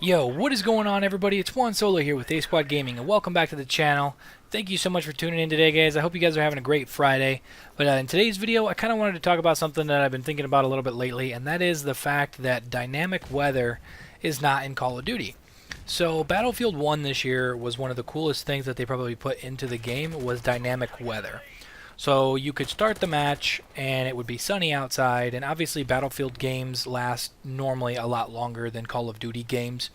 Yo, what is going on, everybody? It's Juan Solo here with ASQD Gaming, and welcome back to the channel. Thank you so much for tuning in today, guys. I hope you guys are having a great Friday. But in today's video, I kind of wanted to talk about something that I've been thinking about a little bit lately, and that is the fact that dynamic weather is not in Call of Duty. So Battlefield 1 this year was one of the coolest things that they probably put into the game was dynamic weather. So you could start the match and it would be sunny outside, and obviously Battlefield games last normally a lot longer than Call of Duty games.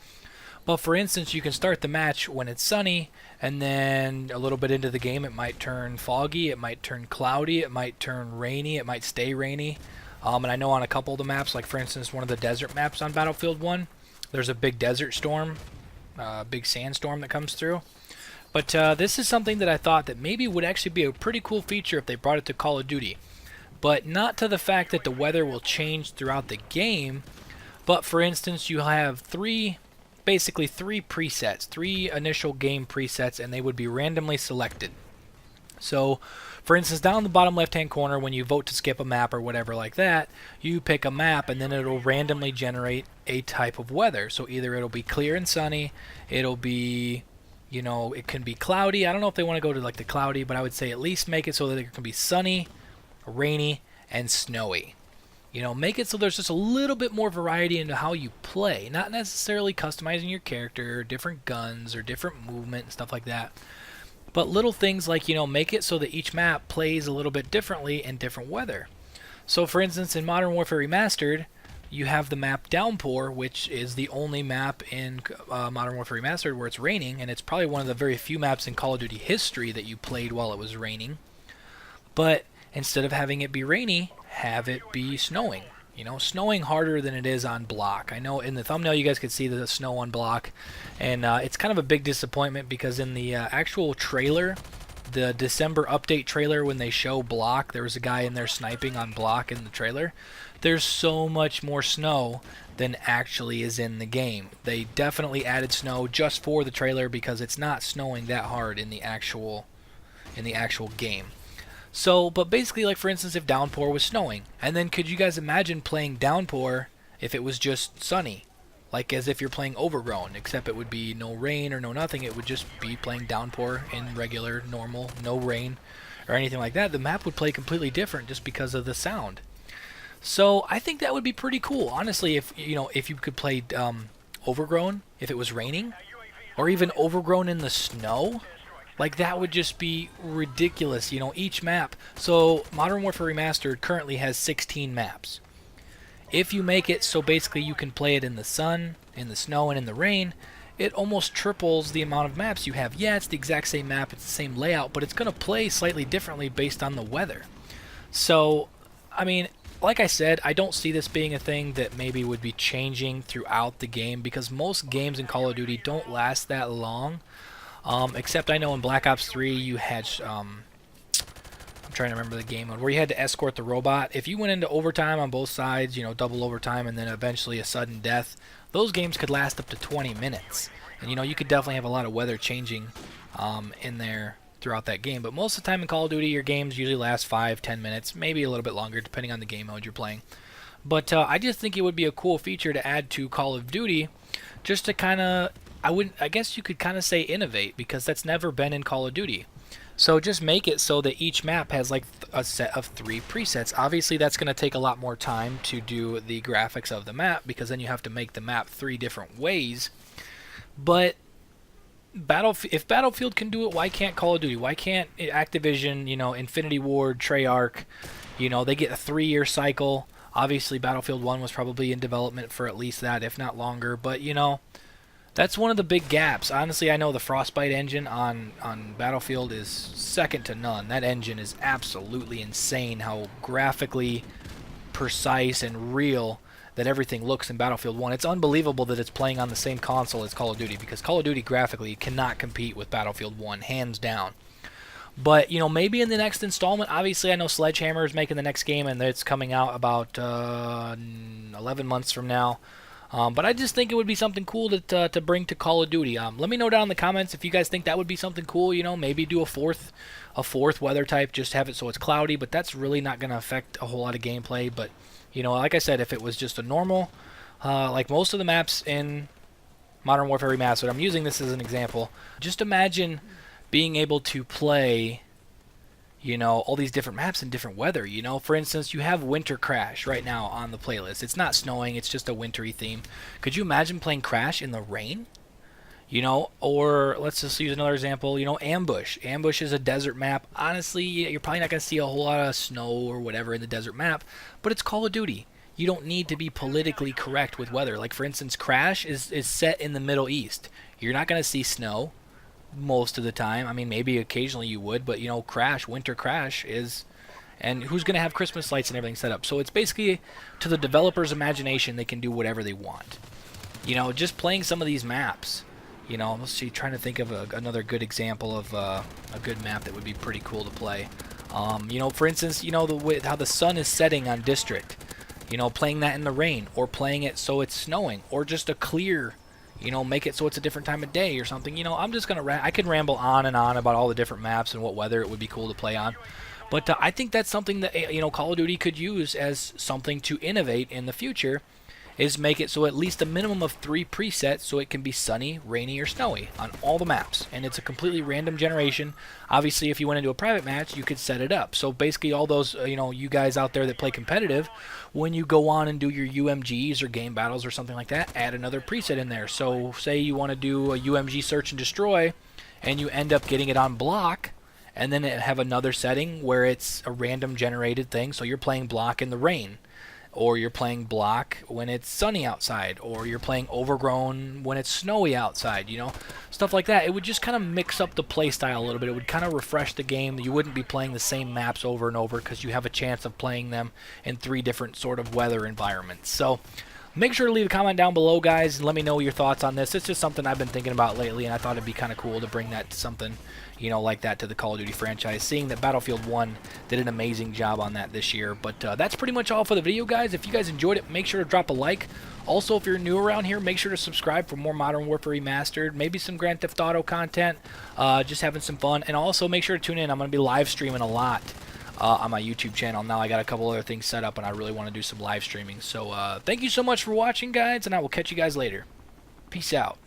But for instance, you can start the match when it's sunny, and then a little bit into the game it might turn foggy, it might turn cloudy, it might turn rainy, it might stay rainy. And I know on a couple of the maps, like for instance one of the desert maps on Battlefield 1, there's a big desert storm, big sandstorm that comes through. But this is something that I thought that maybe would actually be a pretty cool feature if they brought it to Call of Duty. But not to the fact that the weather will change throughout the game, but for instance you have basically three presets, three initial game presets, and they would be randomly selected. So for instance, down in the bottom left hand corner when you vote to skip a map or whatever like that, you pick a map and then it'll randomly generate a type of weather. So either it'll be clear and sunny, it'll be, you know, it can be cloudy. I don't know if they want to go to like the cloudy, but I would say at least make it so that it can be sunny, rainy, and snowy. You know, make it so there's just a little bit more variety into how you play. Not necessarily customizing your character, different guns, or different movement and stuff like that. But little things like, you know, make it so that each map plays a little bit differently in different weather. So for instance, in Modern Warfare Remastered, you have the map Downpour, which is the only map in Modern Warfare Remastered where it's raining, and it's probably one of the very few maps in Call of Duty history that you played while it was raining. But instead of having it be rainy, have it be snowing. You know, snowing harder than it is on block. I know in the thumbnail you guys could see the snow on block, and it's kind of a big disappointment because in the actual trailer, the December update trailer, when they show block, there was a guy in there sniping on block in the trailer. There's so much more snow than actually is in the game. They definitely added snow just for the trailer because it's not snowing that hard in the actual game. So, but basically, like for instance, if Downpour was snowing, and then could you guys imagine playing Downpour if it was just sunny? Like as if you're playing Overgrown, except it would be no rain or no nothing. It would just be playing Downpour in regular, normal, no rain or anything like that. The map would play completely different just because of the sound. So I think that would be pretty cool, honestly. If you could play Overgrown if it was raining, or even Overgrown in the snow. Like, that would just be ridiculous, you know, each map. So, Modern Warfare Remastered currently has 16 maps. If you make it so basically you can play it in the sun, in the snow, and in the rain, it almost triples the amount of maps you have. Yeah, it's the exact same map, it's the same layout, but it's going to play slightly differently based on the weather. So, I mean, like I said, I don't see this being a thing that maybe would be changing throughout the game, because most games in Call of Duty don't last that long. Except I know in Black Ops 3 you had, I'm trying to remember the game mode, where you had to escort the robot. If you went into overtime on both sides, you know, double overtime and then eventually a sudden death, those games could last up to 20 minutes. And you know, you could definitely have a lot of weather changing in there throughout that game. But most of the time in Call of Duty, your games usually last 5-10 minutes, maybe a little bit longer depending on the game mode you're playing. But I just think it would be a cool feature to add to Call of Duty, just to kind of, I guess you could kind of say innovate, because that's never been in Call of Duty. So just make it so that each map has like a set of 3 presets. Obviously that's going to take a lot more time to do the graphics of the map, because then you have to make the map 3 different ways. But if Battlefield can do it, why can't Call of Duty? Why can't Activision, you know, Infinity Ward, Treyarch, you know, they get a 3-year cycle. Obviously Battlefield 1 was probably in development for at least that, if not longer, but you know, that's one of the big gaps. Honestly, I know the Frostbite engine on Battlefield is second to none. That engine is absolutely insane how graphically precise and real that everything looks in Battlefield 1. It's unbelievable that it's playing on the same console as Call of Duty, because Call of Duty graphically cannot compete with Battlefield 1, hands down. But, you know, maybe in the next installment, obviously I know Sledgehammer is making the next game, and it's coming out about 11 months from now. But I just think it would be something cool to bring to Call of Duty. Let me know down in the comments if you guys think that would be something cool. You know, maybe do a fourth weather type, just have it so it's cloudy. But that's really not going to affect a whole lot of gameplay. But you know, like I said, if it was just a normal, like most of the maps in Modern Warfare Remastered. I'm using this as an example. Just imagine being able to play, you know, all these different maps in different weather. You know, for instance, you have Winter Crash right now on the playlist. It's not snowing, it's just a wintry theme. Could you imagine playing Crash in the rain? You know, or let's just use another example, you know, Ambush. Ambush is a desert map. Honestly, you're probably not going to see a whole lot of snow or whatever in the desert map, but it's Call of Duty. You don't need to be politically correct with weather. Like, for instance, Crash is set in the Middle East. You're not going to see snow most of the time. I mean, maybe occasionally you would, but, you know, Crash, Winter Crash is... And who's going to have Christmas lights and everything set up? So it's basically, to the developer's imagination, they can do whatever they want. You know, just playing some of these maps... You know, let's see, trying to think of another good example of a good map that would be pretty cool to play. You know, for instance, you know, how the sun is setting on District. You know, playing that in the rain, or playing it so it's snowing, or just a clear, you know, make it so it's a different time of day or something. You know, I'm just going to, I could ramble on and on about all the different maps and what weather it would be cool to play on. But I think that's something that, you know, Call of Duty could use as something to innovate in the future. Is make it so at least a minimum of 3 presets so it can be sunny, rainy, or snowy on all the maps. And it's a completely random generation. Obviously, if you went into a private match, you could set it up. So basically all those, you know, you guys out there that play competitive, when you go on and do your UMGs or game battles or something like that, add another preset in there. So say you want to do a UMG search and destroy, and you end up getting it on block, and then have another setting where it's a random generated thing, so you're playing block in the rain. Or you're playing block when it's sunny outside, or you're playing overgrown when it's snowy outside, you know, stuff like that. It would just kind of mix up the play style a little bit. It would kind of refresh the game. You wouldn't be playing the same maps over and over because you have a chance of playing them in 3 different sort of weather environments. So make sure to leave a comment down below, guys, and let me know your thoughts on this. It's just something I've been thinking about lately, and I thought it'd be kind of cool to bring that to something, you know, like that to the Call of Duty franchise, seeing that Battlefield 1 did an amazing job on that this year. But that's pretty much all for the video, guys. If you guys enjoyed it, make sure to drop a like. Also, if you're new around here, make sure to subscribe for more Modern Warfare Remastered, maybe some Grand Theft Auto content, just having some fun. And also make sure to tune in. I'm going to be live streaming a lot on my YouTube channel. Now I got a couple other things set up, and I really want to do some live streaming. So thank you so much for watching, guys, and I will catch you guys later. Peace out.